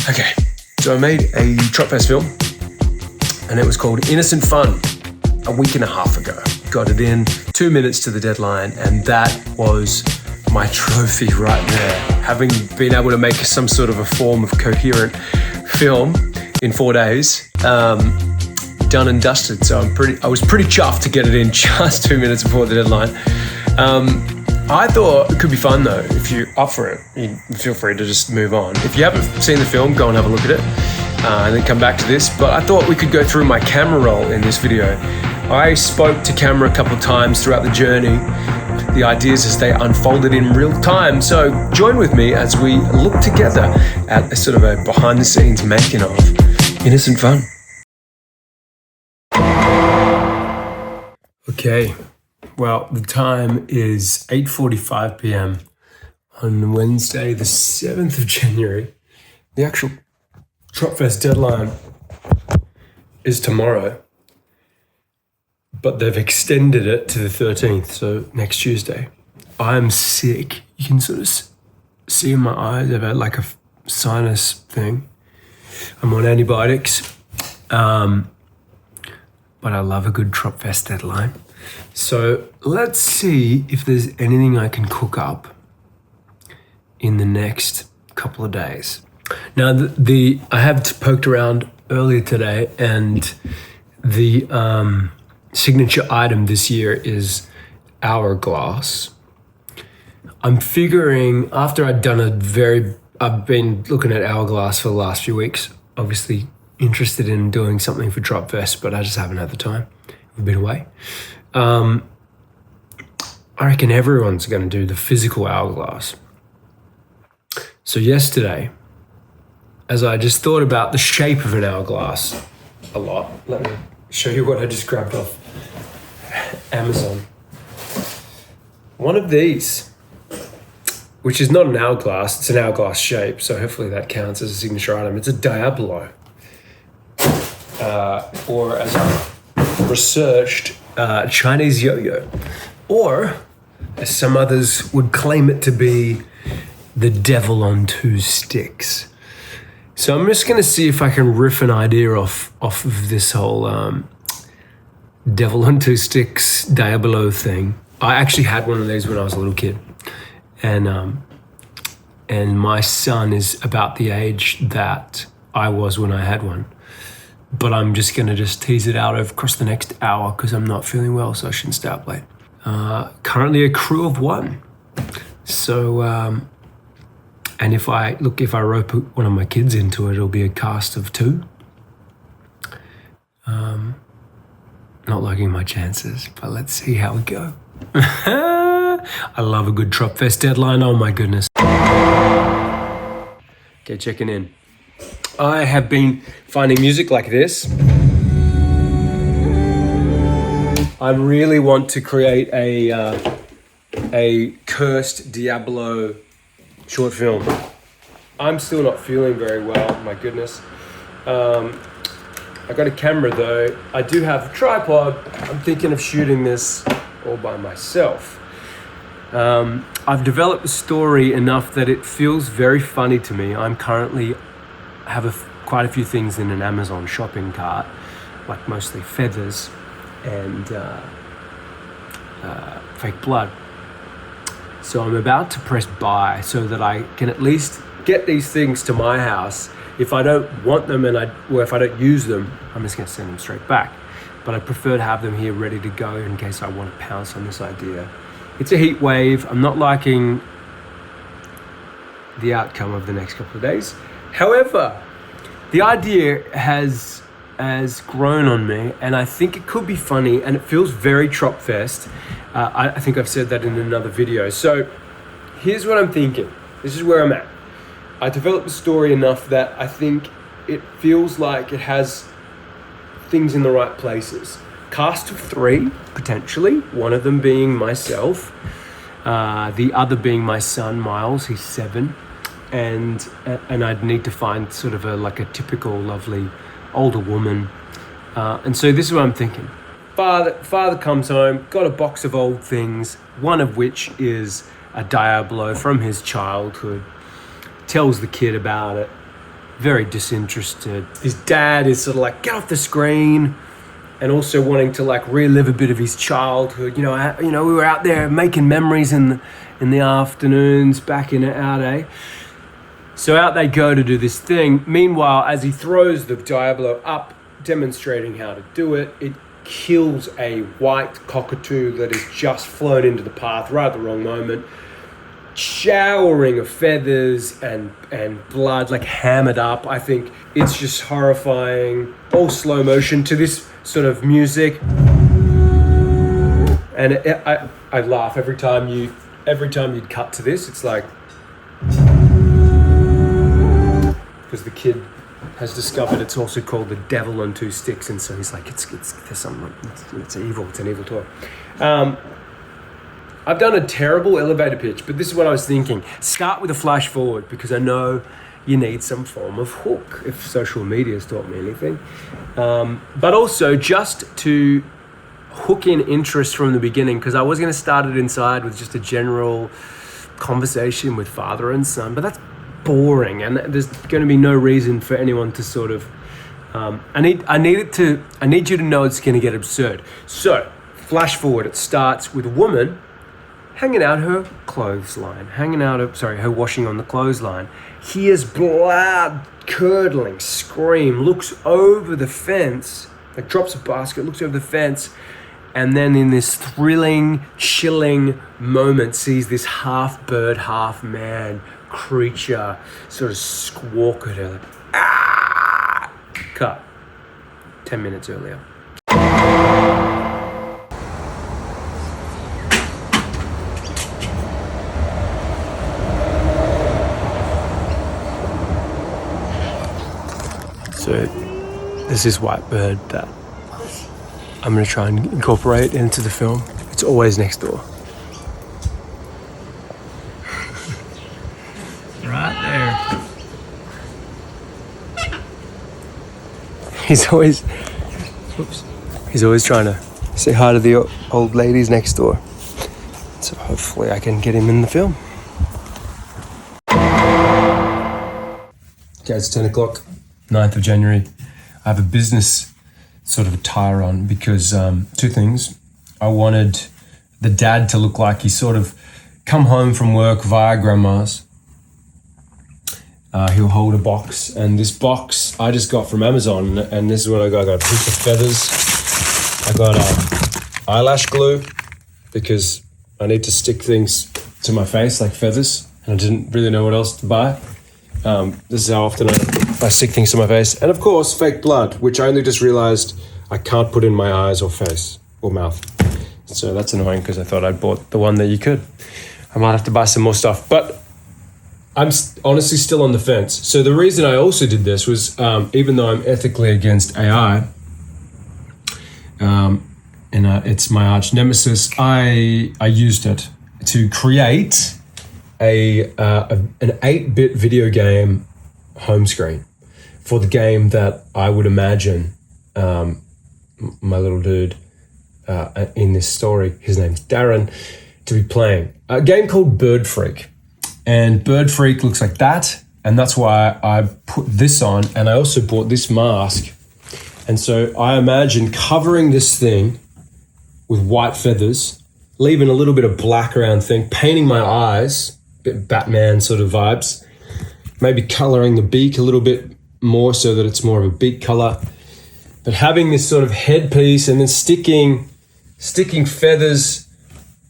Okay, so I made a Tropfest film and it was called Innocent Fun a week and a half ago. Got it in 2 minutes to the deadline, and that was my trophy right there. Having been able to make some sort of a form of coherent film in 4 days, done and dusted. So I was pretty chuffed to get it in just 2 minutes before the deadline. I thought it could be fun though. If you're up for it, you feel free to just move on. If you haven't seen the film, go and have a look at it, and then come back to this. But I thought we could go through my camera roll in this video. I spoke to camera a couple of times throughout the journey, the ideas as they unfolded in real time. So join with me as we look together at a sort of a behind the scenes making of Innocent Fun. Okay. Well, the time is 8:45 p.m. on Wednesday, the 7th of January. The actual Tropfest deadline is tomorrow, but they've extended it to the 13th, so next Tuesday. I'm sick. You can sort of see in my eyes I've had like a sinus thing. I'm on antibiotics, but I love a good Tropfest deadline. So let's see if there's anything I can cook up in the next couple of days. Now, I have poked around earlier today, and the signature item this year is hourglass. I'm figuring after I've been looking at hourglass for the last few weeks, obviously interested in doing something for Tropfest, but I just haven't had the time. We've been away. I reckon everyone's going to do the physical hourglass. So yesterday, as I just thought about the shape of an hourglass a lot, let me show you what I just grabbed off Amazon. One of these, which is not an hourglass, it's an hourglass shape, so hopefully that counts as a signature item. It's a Diablo, or as I researched, Chinese yo-yo, or as some others would claim it to be, the devil on two sticks. So I'm just going to see if I can riff an idea off of this whole devil on two sticks Diablo thing. I actually had one of these when I was a little kid, and my son is about the age that I was when I had one. But I'm just going to tease it out across the next hour because I'm not feeling well, so I shouldn't stay up late. Currently a crew of one. So, and if I rope one of my kids into it, it'll be a cast of two. Not liking my chances, but let's see how we go. I love a good Tropfest deadline, oh my goodness. Okay, checking in. I have been finding music like this. I really want to create a cursed Diablo short film. I'm still not feeling very well, my goodness. I got a camera though. I do have a tripod. I'm thinking of shooting this all by myself. I've developed the story enough that it feels very funny to me. I'm currently have quite a few things in an Amazon shopping cart, like mostly feathers and fake blood. So I'm about to press buy so that I can at least get these things to my house. If I don't want them or if I don't use them, I'm just going to send them straight back. But I prefer to have them here ready to go in case I want to pounce on this idea. It's a heat wave. I'm not liking the outcome of the next couple of days. However, the idea has grown on me, and I think it could be funny, and it feels very Tropfest. I think I've said that in another video. So here's what I'm thinking. This is where I'm at. I developed the story enough that I think it feels like it has things in the right places. Cast of 3, potentially, one of them being myself, the other being my son, Miles, he's 7. And I'd need to find sort of a typical lovely older woman. And so this is what I'm thinking. Father comes home, got a box of old things, one of which is a Diablo from his childhood, tells the kid about it, very disinterested. His dad is sort of like, get off the screen, and also wanting to like relive a bit of his childhood. We were out there making memories in the afternoons back in out, eh? So out they go to do this thing. Meanwhile, as he throws the Diablo up, demonstrating how to do it, it kills a white cockatoo that has just flown into the path right at the wrong moment, showering of feathers and blood, like hammered up. I think it's just horrifying. All slow motion to this sort of music, and I laugh every time you'd cut to this. It's like, because the kid has discovered it's also called the devil on two sticks, and so he's like, it's evil. It's an evil toy. I've done a terrible elevator pitch, but this is what I was thinking. Start with a flash forward, because I know you need some form of hook, if social media has taught me anything. But also just to hook in interest from the beginning, because I was going to start it inside with just a general conversation with father and son, but that's boring, and there's going to be no reason for anyone to sort of I need you to know it's going to get absurd. So flash forward, it starts with a woman hanging out her clothesline, her washing on the clothesline, hears blood curdling scream, looks over the fence, like drops a basket, looks over the fence, and then in this thrilling, chilling moment sees this half bird, half man creature sort of squawk at her, like, ah! Cut. 10 minutes earlier. So there's this white bird that I'm going to try and incorporate into the film. It's always next door. Right there. He's always trying to say hi to the old ladies next door. So hopefully I can get him in the film. Okay, it's 10 o'clock, 9th of January. I have a business sort of attire on because two things. I wanted the dad to look like he's sort of come home from work via grandma's. He'll hold a box, and this box I just got from Amazon, and this is what I got. I got a piece of feathers. I got eyelash glue because I need to stick things to my face like feathers, and I didn't really know what else to buy. This is how often I stick things to my face. And of course, fake blood, which I only just realized I can't put in my eyes or face or mouth. So that's annoying because I thought I'd bought the one that you could. I might have to buy some more stuff, but I'm honestly still on the fence. So the reason I also did this was, even though I'm ethically against AI, and it's my arch nemesis, I used it to create an 8-bit video game home screen for the game that I would imagine my little dude in this story, his name's Darren, to be playing. A game called Bird Freak. And Bird Freak looks like that, and that's why I put this on, and I also bought this mask. And so I imagine covering this thing with white feathers, leaving a little bit of black around thing, painting my eyes, bit Batman sort of vibes, maybe coloring the beak a little bit more so that it's more of a beak color, but having this sort of headpiece and then sticking feathers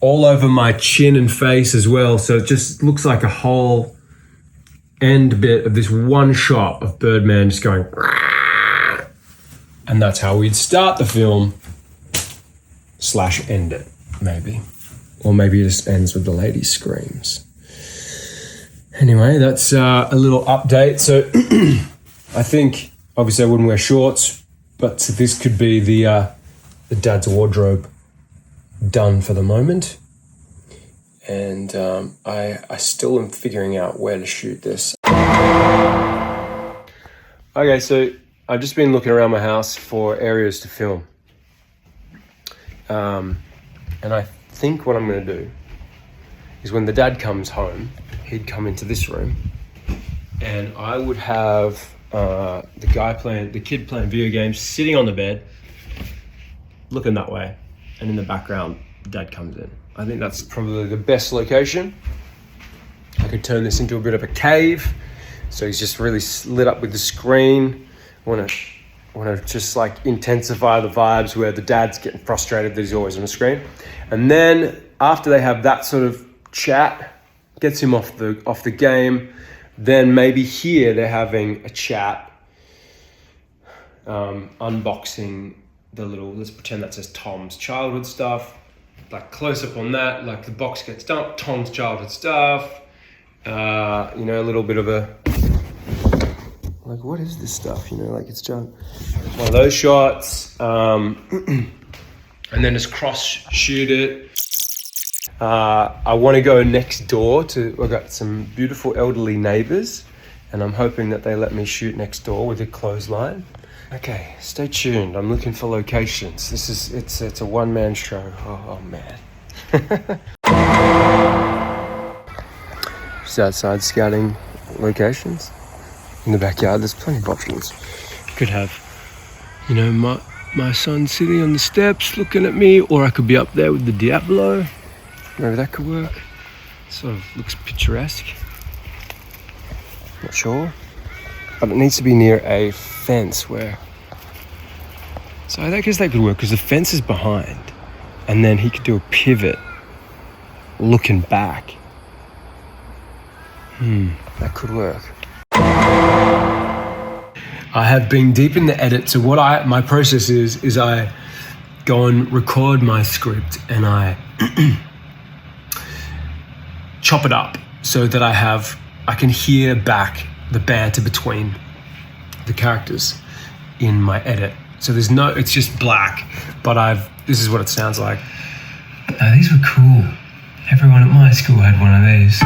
all over my chin and face as well. So it just looks like a whole end bit of this one shot of Birdman just going, and that's how we'd start the film / end it, maybe. Or maybe it just ends with the lady screams. Anyway, that's a little update. So I think, obviously I wouldn't wear shorts, but this could be the dad's wardrobe done for the moment. And I still am figuring out where to shoot this. Okay, so I've just been looking around my house for areas to film. And I think what I'm going to do is when the dad comes home, he'd come into this room, and I would have the kid playing video games, sitting on the bed, looking that way, and in the background, Dad comes in. I think that's probably the best location. I could turn this into a bit of a cave, so he's just really lit up with the screen. I want to just like intensify the vibes where the dad's getting frustrated that he's always on the screen, and then after they have that sort of chat, gets him off the game. Then maybe here they're having a chat, unboxing the little, let's pretend that says Tom's childhood stuff, like close up on that, like the box gets dumped, Tom's childhood stuff, a little bit of a, like what is this stuff, like it's just one of those shots, and then just cross shoot it. I want to go next door I've got some beautiful elderly neighbors, and I'm hoping that they let me shoot next door with a clothesline. Okay, stay tuned. I'm looking for locations. It's a one-man show. Oh man. Just outside scouting locations. In the backyard, there's plenty of options. Could have, my son sitting on the steps looking at me, or I could be up there with the Diablo. Maybe that could work. Sort of looks picturesque. Not sure. But it needs to be near a fence where... So I guess that could work because the fence is behind. And then he could do a pivot looking back. That could work. I have been deep in the edit. So my process is I go and record my script and I... chop it up so that I can hear back the banter between the characters in my edit. So it's just black, but this is what it sounds like. These were cool. Everyone at my school had one of these.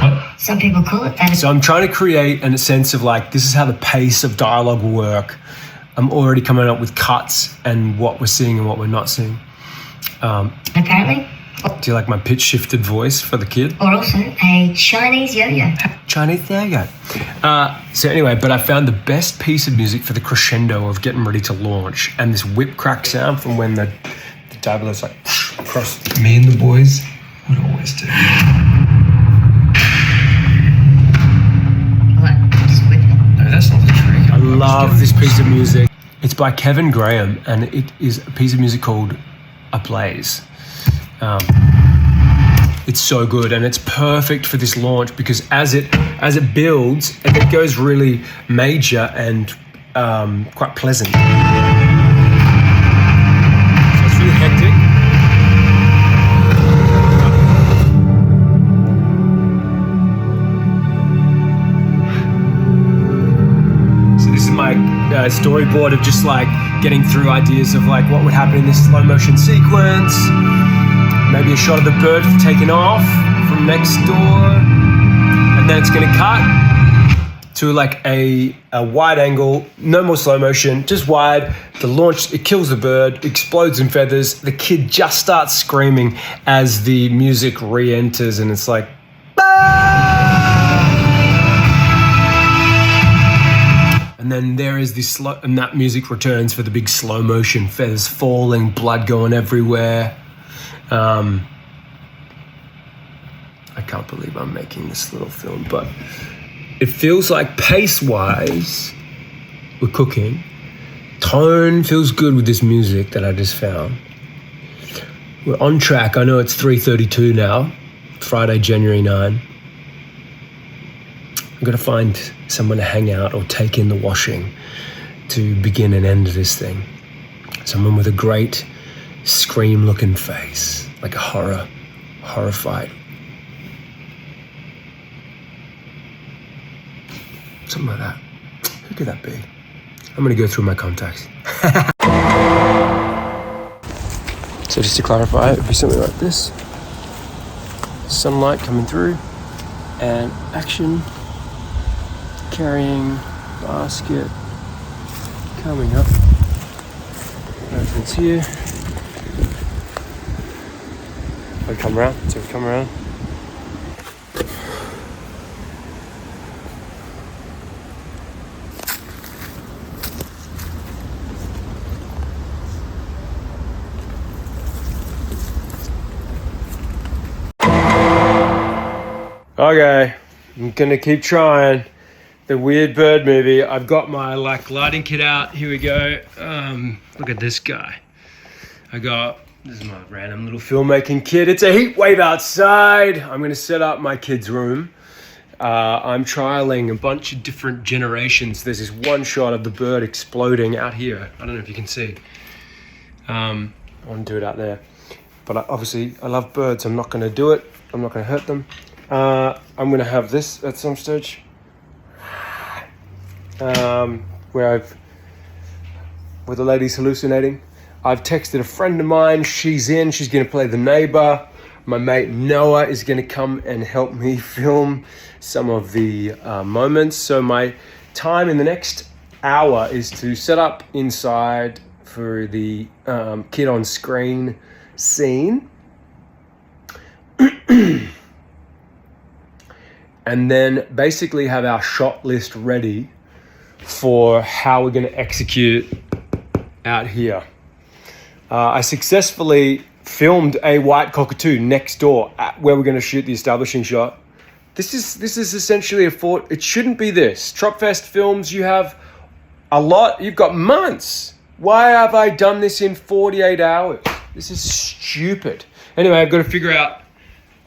What? Some people call it that. So I'm trying to create a sense of like, this is how the pace of dialogue will work. I'm already coming up with cuts and what we're seeing and what we're not seeing. Apparently. Do you like my pitch shifted voice for the kid? Or also a Chinese yo-yo. Chinese yo-yo. So anyway, but I found the best piece of music for the crescendo of getting ready to launch, and this whip crack sound from when the Diablo's like across. Me and the boys would always do. What? Just whip it? No, that's not the trick. I love this piece of music. It's by Kevin Graham, and it is a piece of music called Ablaze. It's so good, and it's perfect for this launch because as it builds, it goes really major and quite pleasant. So it's really hectic. So this is my storyboard of just like getting through ideas of like what would happen in this slow motion sequence. Maybe a shot of the bird taking off from next door, and then it's going to cut to like a wide angle, no more slow motion, just wide. The launch, it kills the bird, explodes in feathers. The kid just starts screaming as the music re-enters, and it's like, and then there is this slow, and that music returns for the big slow motion, feathers falling, blood going everywhere. I can't believe I'm making this little film, but it feels like pace-wise, we're cooking. Tone feels good with this music that I just found. We're on track. I know it's 3:32 now, Friday, January 9. I'm gonna find someone to hang out or take in the washing to begin and end this thing. Someone with a great scream-looking face, like a horrified. Something like that. Who could that be? I'm gonna go through my contacts. So just to clarify, it would be something like this. Sunlight coming through, and action, carrying basket, coming up. Opens here. We come around, so we come around. Okay, I'm gonna keep trying. The weird bird movie. I've got my lighting kit out. Here we go. Look at this guy. This is my random little filmmaking kit. It's a heat wave outside. I'm gonna set up my kid's room. I'm trialing a bunch of different generations. There's this one shot of the bird exploding out here. I don't know if you can see. I want to do it out there. But I love birds. I'm not gonna do it. I'm not gonna hurt them. I'm gonna have this at some stage. Where the lady's hallucinating. I've texted a friend of mine. She's gonna play the neighbor. My mate Noah is gonna come and help me film some of the moments. So my time in the next hour is to set up inside for the kid on screen scene. And then basically have our shot list ready for how we're going to execute out here. I successfully filmed a white cockatoo next door where we're going to shoot the establishing shot. This is essentially it shouldn't be this. Tropfest films, you have a lot, you've got months. Why have I done this in 48 hours? This is stupid. Anyway, I've got to figure out,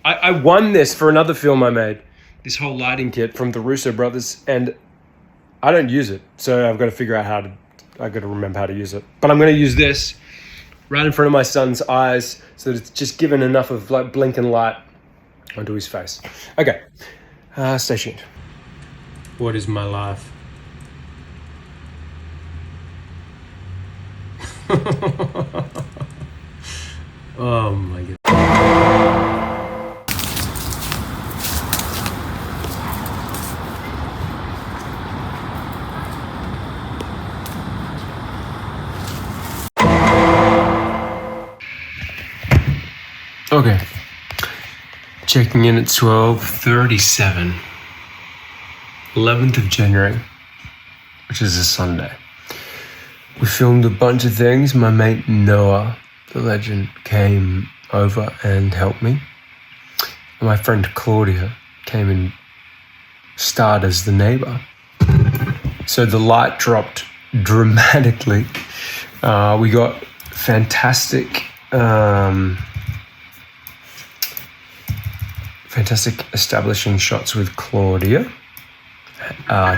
I won this for another film I made. This whole lighting kit from the Russo brothers, and I don't use it. So I've got to figure out I've got to remember how to use it. But I'm going to use this right in front of my son's eyes so that it's just given enough of like blinking light onto his face. Okay, stay tuned. What is my life? Oh my God. Okay, checking in at 12:37, 11th of January, which is a Sunday. We filmed a bunch of things. My mate Noah, the legend, came over and helped me. And my friend Claudia came and starred as the neighbor. So the light dropped dramatically. We got fantastic establishing shots with Claudia,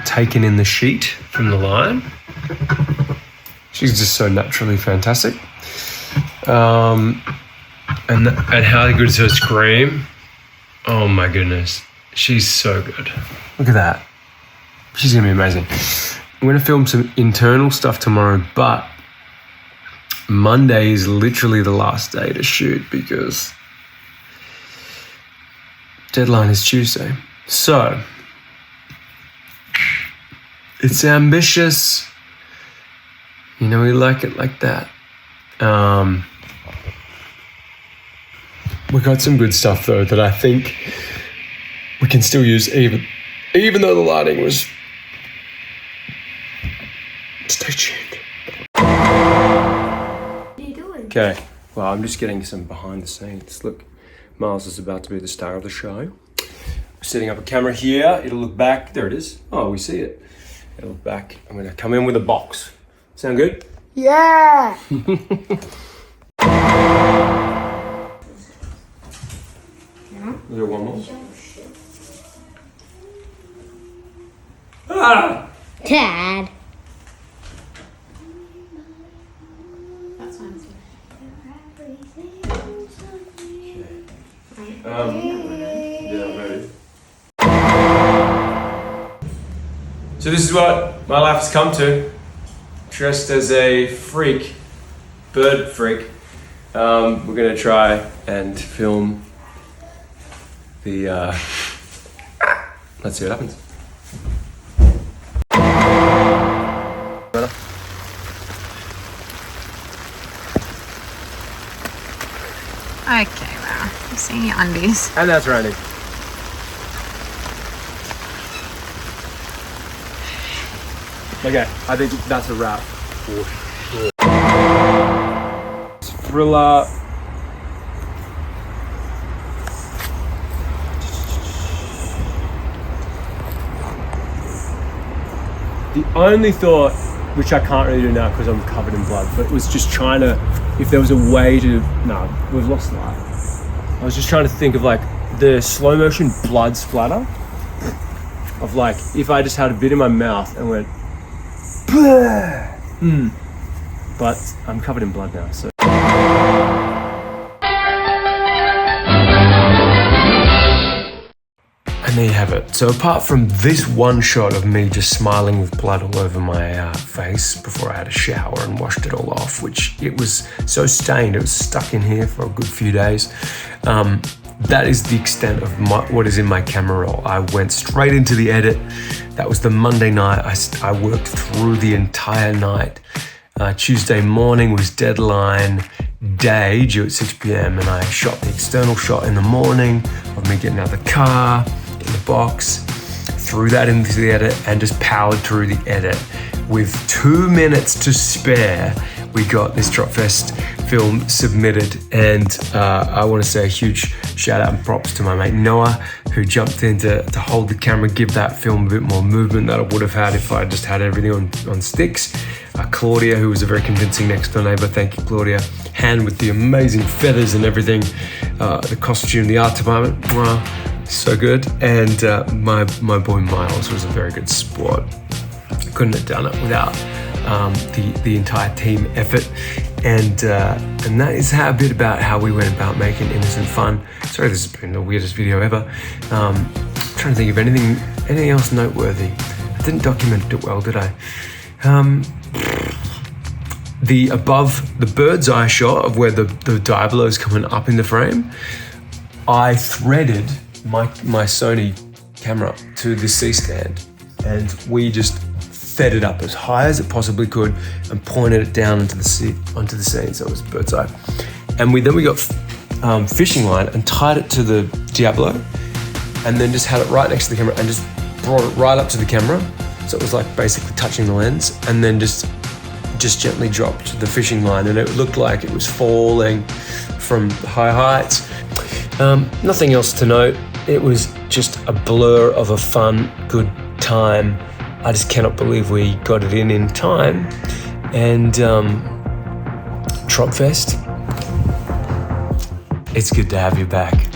taken in the sheet from the line. She's just so naturally fantastic. And how good is her scream? Oh my goodness. She's so good. Look at that. She's gonna be amazing. I'm gonna film some internal stuff tomorrow, but Monday is literally the last day to shoot because deadline is Tuesday. So it's ambitious. You know, we like it like that. We got some good stuff though that I think we can still use even though the lighting was. Stay tuned. What are you doing? Okay, well, I'm just getting some behind the scenes. Look, Miles is about to be the star of the show. We're setting up a camera here. It'll look back. There it is. Oh, we see it. It'll look back. I'm going to come in with a box. Sound good? Yeah. Is there one more? Ah! Dad. That's fine. Yeah, I'm ready. So this is what my life has come to. Dressed as a freak, bird freak. We're gonna try and film the, let's see what happens. Okay, wow. I'm seeing your undies. And that's Randy. Okay, I think that's a wrap for sure. Thriller. The only thought, which I can't really do now because I'm covered in blood, but was just trying to, if there was a way to, no, we've lost light. I was just trying to think of like the slow motion blood splatter of like, if I just had a bit in my mouth and went, but I'm covered in blood now, so. And there you have it. So apart from this one shot of me just smiling with blood all over my face before I had a shower and washed it all off, which it was so stained, it was stuck in here for a good few days. That is the extent of what is in my camera roll. I went straight into the edit. That was the Monday night. I worked through the entire night. Tuesday morning was deadline day, due at 6 p.m. and I shot the external shot in the morning of me getting out of the car, in the box, threw that into the edit and just powered through the edit. With 2 minutes to spare, we got this Tropfest film submitted, and I want to say a huge shout out and props to my mate Noah, who jumped in to hold the camera, give that film a bit more movement that I would have had if I just had everything on sticks. Claudia, who was a very convincing next door neighbor, thank you Claudia, Han with the amazing feathers and everything, the costume, the art department, wow, so good, and my boy Miles was a very good sport. Couldn't have done it without the entire team effort, and that is a bit about how we went about making innocent fun. Sorry, this has been the weirdest video ever. Trying to think of anything else noteworthy. I didn't document it well, did I? The bird's eye shot of where the diablo is coming up in the frame, I threaded my Sony camera to the C-stand, and we just fed it up as high as it possibly could and pointed it down onto the scene, so it was bird's eye. And we got fishing line and tied it to the Diablo, and then just had it right next to the camera and just brought it right up to the camera, so it was like basically touching the lens, and then just gently dropped the fishing line, and it looked like it was falling from high heights. Nothing else to note. It was just a blur of a fun, good time. I just cannot believe we got it in time. And Tropfest, it's good to have you back.